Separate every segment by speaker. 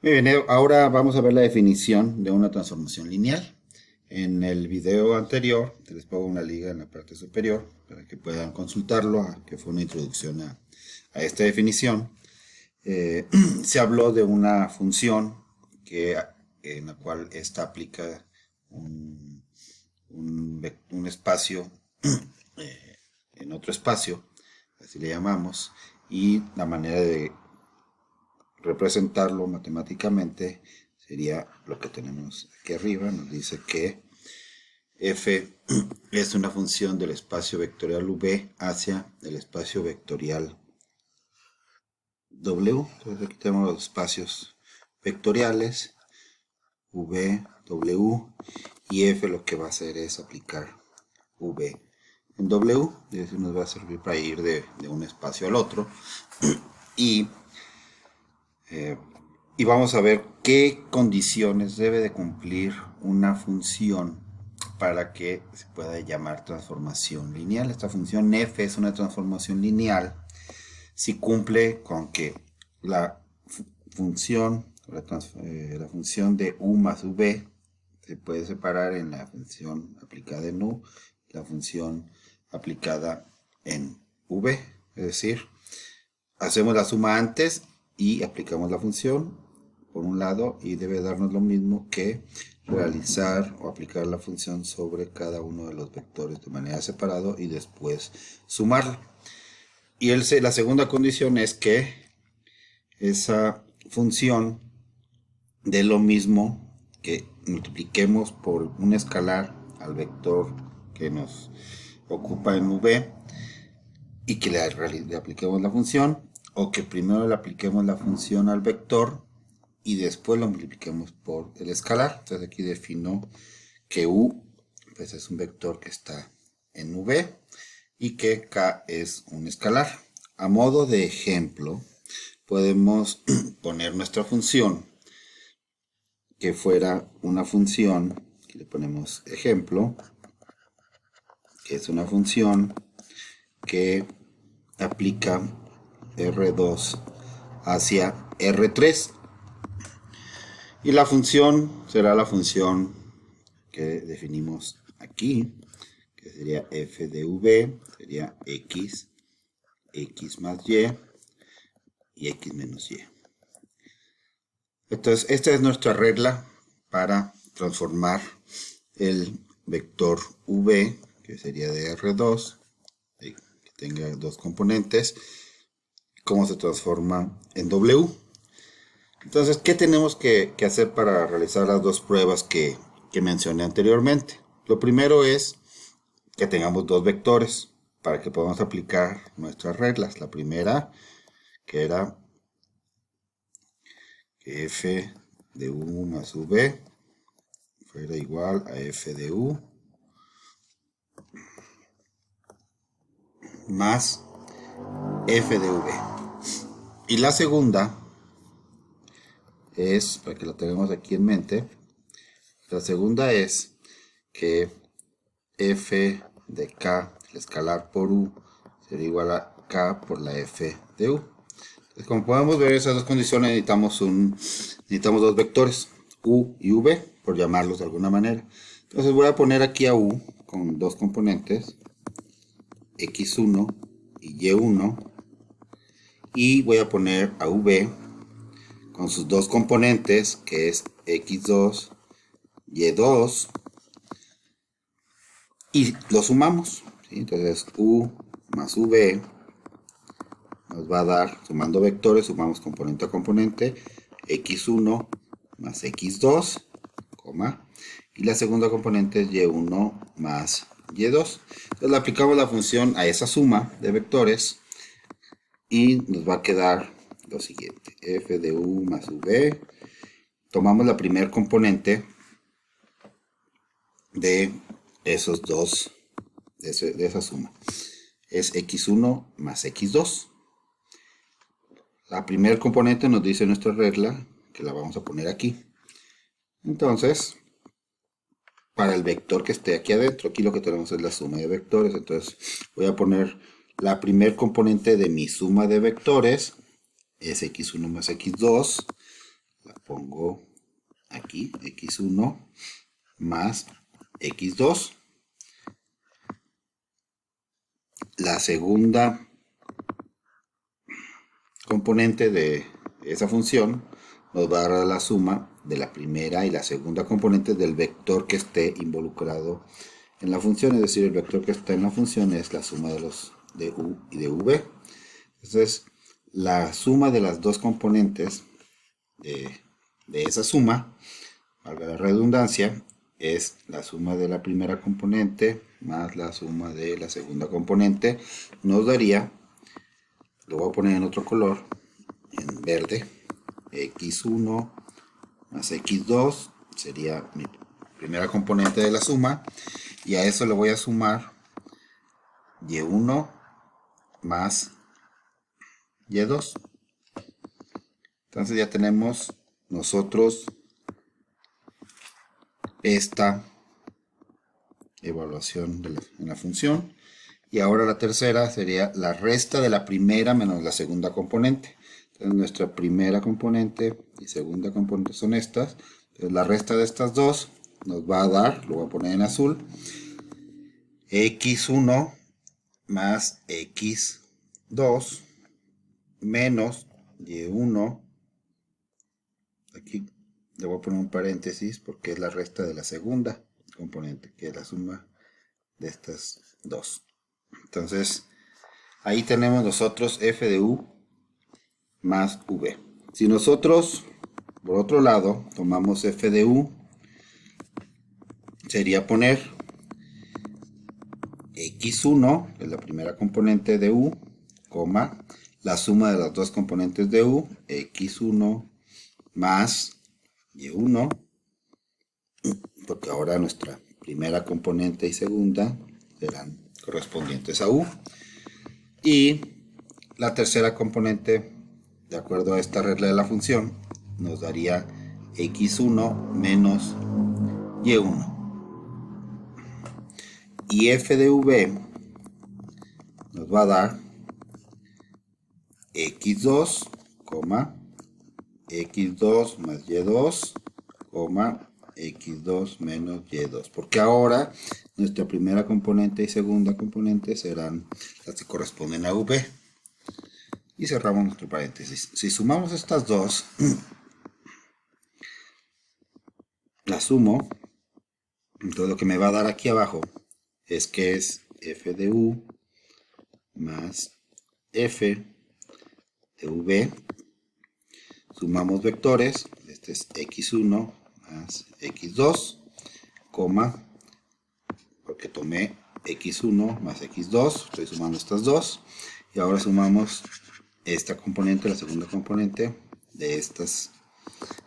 Speaker 1: Muy bien, ahora vamos a ver la definición de una transformación lineal. En el video anterior, les pongo una liga en la parte superior para que puedan consultarlo, que fue una introducción a esta definición. Se habló de una función en la cual esta aplica un espacio en otro espacio, así le llamamos, y la manera de representarlo matemáticamente sería lo que tenemos aquí arriba. Nos dice que f es una función del espacio vectorial v hacia el espacio vectorial w. Entonces aquí tenemos los espacios vectoriales v, w, y f lo que va a hacer es aplicar v en w, y eso nos va a servir para ir de un espacio al otro. y Y vamos a ver qué condiciones debe de cumplir una función para que se pueda llamar transformación lineal. Esta función f es una transformación lineal si cumple con que la función de u más v se puede separar en la función aplicada en u y la función aplicada en v. Es decir, hacemos la suma antes y aplicamos la función por un lado, y debe darnos lo mismo que realizar o aplicar la función sobre cada uno de los vectores de manera separada y después sumarlo. Y la segunda condición es que esa función dé lo mismo que multipliquemos por un escalar al vector que nos ocupa en v y que le apliquemos la función, o que primero le apliquemos la función al vector y después lo multipliquemos por el escalar. Entonces aquí defino que u pues es un vector que está en v y que k es un escalar. A modo de ejemplo, podemos poner nuestra función que fuera una función, que le ponemos ejemplo, que es una función que aplica R2 hacia R3. Y la función será la función que definimos aquí, que sería f de v, sería x más y x menos y. Entonces, esta es nuestra regla para transformar el vector v, que sería de R2, que tenga dos componentes, cómo se transforma en w. Entonces, ¿qué tenemos que hacer para realizar las dos pruebas que mencioné anteriormente? Lo primero es que tengamos dos vectores para que podamos aplicar nuestras reglas. La primera, que era que f de u más v fuera igual a f de u más f de v. Y la segunda es, para que lo tengamos aquí en mente, la segunda es que f de k, el escalar por u, será igual a k por la f de u. Entonces, como podemos ver, esas dos condiciones necesitamos dos vectores, u y v, por llamarlos de alguna manera. Entonces voy a poner aquí a u con dos componentes, x1 y y1, y voy a poner a v con sus dos componentes, que es x2, y2, y lo sumamos, ¿sí? Entonces u más v nos va a dar, sumando vectores, sumamos componente a componente, x1 más x2, y la segunda componente es y1 más y2. Entonces le aplicamos la función a esa suma de vectores y nos va a quedar lo siguiente: f de u más v. Tomamos la primer componente de esos dos, de esa suma, es x1 más x2. La primer componente nos dice nuestra regla que la vamos a poner aquí. Entonces, para el vector que esté aquí adentro, aquí lo que tenemos es la suma de vectores. Entonces voy a poner la primer componente de mi suma de vectores, es x1 más x2, la pongo aquí, x1 más x2. La segunda componente de esa función nos va a dar la suma de la primera y la segunda componente del vector que esté involucrado en la función, es decir, el vector que está en la función es la suma de los de u y de v. Entonces, la suma de las dos componentes de esa suma, valga la redundancia, es la suma de la primera componente más la suma de la segunda componente. Nos daría, lo voy a poner en otro color, en verde, x1 más x2 sería mi primera componente de la suma, y a eso le voy a sumar y1 más y2. Entonces ya tenemos nosotros esta evaluación en la función. Y ahora la tercera sería la resta de la primera menos la segunda componente. Entonces nuestra primera componente y segunda componente son estas. Entonces la resta de estas dos nos va a dar, lo voy a poner en azul, x1 más x2 menos y1. Aquí le voy a poner un paréntesis porque es la resta de la segunda componente, que es la suma de estas dos. Entonces, ahí tenemos nosotros f de u más v. Si nosotros, por otro lado, tomamos f de u, sería poner x1, que es la primera componente de u, coma, la suma de las dos componentes de u, x1 más y1, porque ahora nuestra primera componente y segunda serán correspondientes a u. Y la tercera componente, de acuerdo a esta regla de la función, nos daría x1 menos y1. Y f de v nos va a dar x2, x2 más y2, x2 menos y2. Porque ahora nuestra primera componente y segunda componente serán las que corresponden a v. Y cerramos nuestro paréntesis. Si sumamos estas dos, la sumo, entonces lo que me va a dar aquí abajo es que es f de u más f de v. Sumamos vectores, este es x1 más x2, coma, porque tomé x1 más x2, estoy sumando estas dos, y ahora sumamos esta componente, la segunda componente de estas,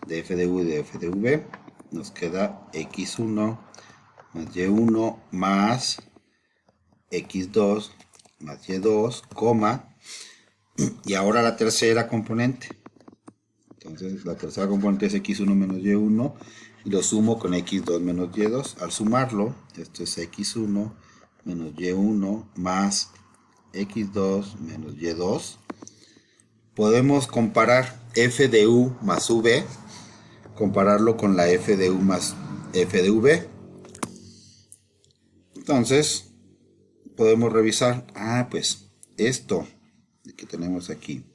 Speaker 1: de f de u y de f de v, nos queda x1 más y1 más x2 más y2, coma, y ahora la tercera componente. Entonces la tercera componente es x1 menos y1 y lo sumo con x2 menos y2. Al sumarlo, esto es x1 menos y1 más x2 menos y2. Podemos comparar f de u más v, compararlo con la f de u más f de v. Entonces podemos revisar, pues esto que tenemos aquí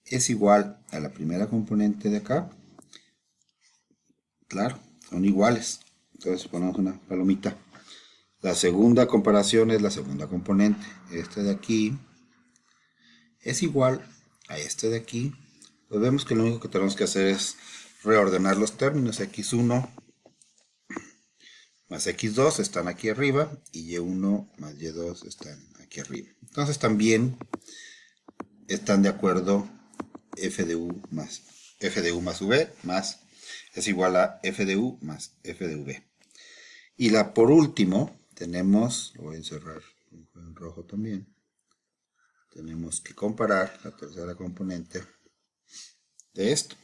Speaker 1: es igual a la primera componente de acá. Claro, son iguales. Entonces ponemos una palomita. La segunda comparación es la segunda componente. Este de aquí es igual a este de aquí. Pues vemos que lo único que tenemos que hacer es reordenar los términos. x1 más x2 están aquí arriba y y1 más y2 están aquí arriba. Entonces también están de acuerdo f de u más v más es igual a f de u más f de v. Y por último tenemos, lo voy a encerrar en rojo también, tenemos que comparar la tercera componente de esto.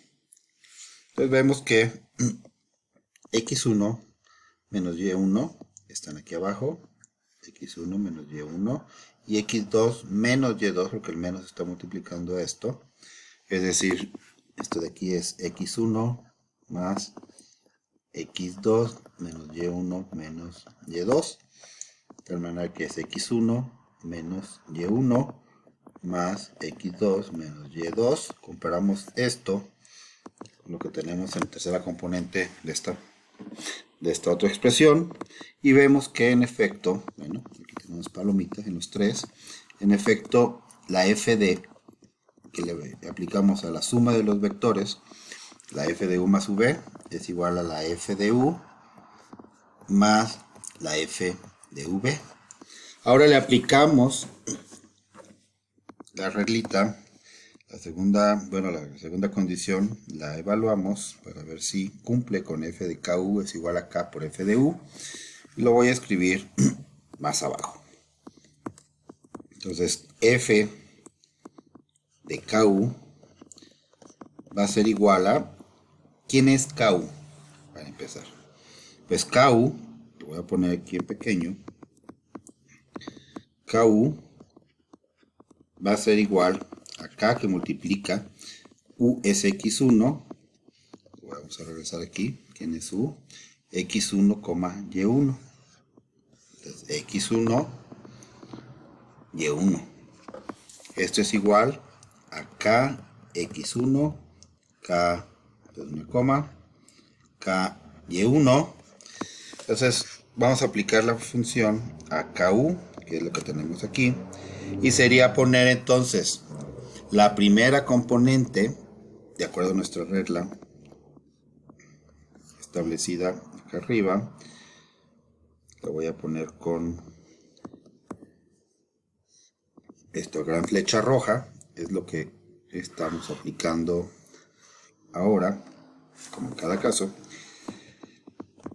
Speaker 1: Entonces vemos que x1 menos y1 están aquí abajo, x1 menos y1 y x2 menos y2, porque el menos está multiplicando esto, es decir, Esto de aquí es x1 más x2 menos y1 menos y2. De tal manera que es x1 menos y1 más x2 menos y2. Comparamos esto con lo que tenemos en la tercera componente de esta otra expresión. Y vemos que en efecto, bueno, aquí tenemos palomitas en los tres. En efecto, la f de que le aplicamos a la suma de los vectores, la f de u más v, es igual a la f de u más la f de v. Ahora le aplicamos la reglita, la segunda condición, la evaluamos para ver si cumple con f de ku es igual a k por f de u. Y lo voy a escribir más abajo. Entonces, f de ku va a ser igual a... ¿Quién es ku? Para empezar. Pues ku, lo voy a poner aquí en pequeño. Ku va a ser igual a k que multiplica u es x1. Vamos a regresar aquí. ¿Quién es u? x1, y1. Entonces, x1, y1. Esto es igual a k x1, k, una coma, k y1. Entonces vamos a aplicar la función a ku, que es lo que tenemos aquí, y sería poner entonces la primera componente, de acuerdo a nuestra regla establecida acá arriba. La voy a poner con esta gran flecha roja, es lo que estamos aplicando ahora, como en cada caso.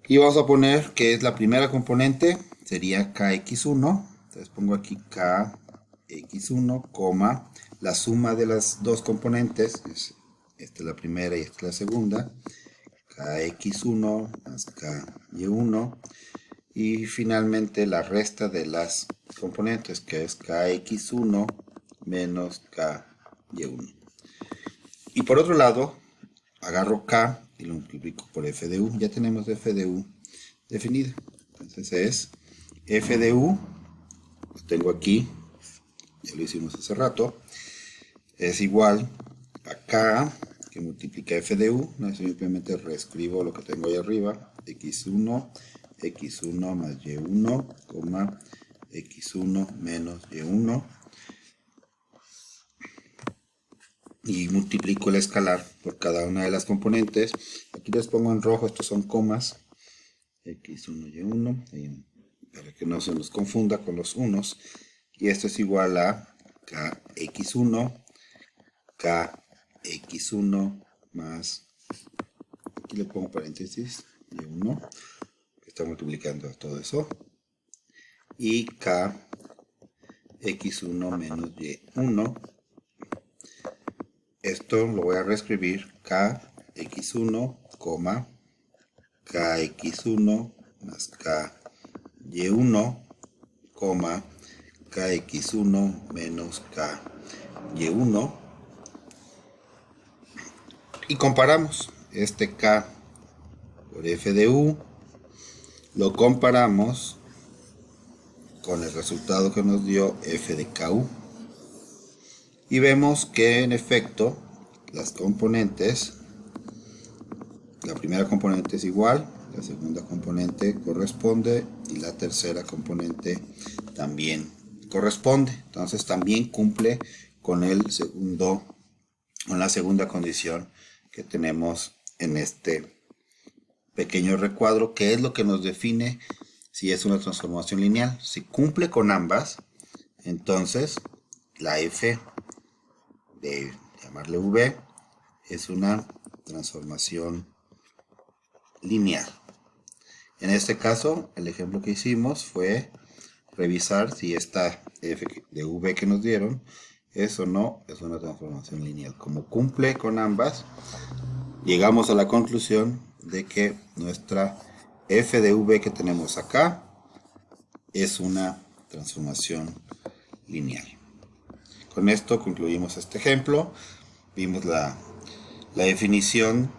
Speaker 1: Y vamos a poner que es la primera componente, sería kx1. Entonces pongo aquí kx1, la suma de las dos componentes, esta es la primera y esta es la segunda, kx1 más ky1, y finalmente la resta de las componentes, que es kx1 menos ky1. Y por otro lado, agarro k y lo multiplico por f de u. Ya tenemos f de u definida. Entonces es f de u, lo tengo aquí, ya lo hicimos hace rato, es igual a k que multiplica f de u. No, simplemente reescribo lo que tengo ahí arriba, x1 más y1, x1 menos y1, y multiplico el escalar por cada una de las componentes. Aquí les pongo en rojo, estos son comas, x1, y1, para que no se nos confunda con los unos. Y esto es igual a kx1, kx1 más, aquí le pongo paréntesis, y1, que está multiplicando todo eso, y kx1 menos y1. Esto lo voy a reescribir kx1, kx1 más ky1, kx1 menos ky1. Y comparamos este k por f de u, lo comparamos con el resultado que nos dio f de ku. Y vemos que en efecto las componentes, la primera componente es igual, la segunda componente corresponde y la tercera componente también corresponde. Entonces también cumple con la segunda condición que tenemos en este pequeño recuadro, que es lo que nos define si es una transformación lineal. Si cumple con ambas, entonces la f de llamarle v es una transformación lineal. En este caso, el ejemplo que hicimos fue revisar si esta f de v que nos dieron es o no es una transformación lineal. Como cumple con ambas, llegamos a la conclusión de que nuestra f de v que tenemos acá es una transformación lineal. Con esto concluimos este ejemplo. Vimos La definición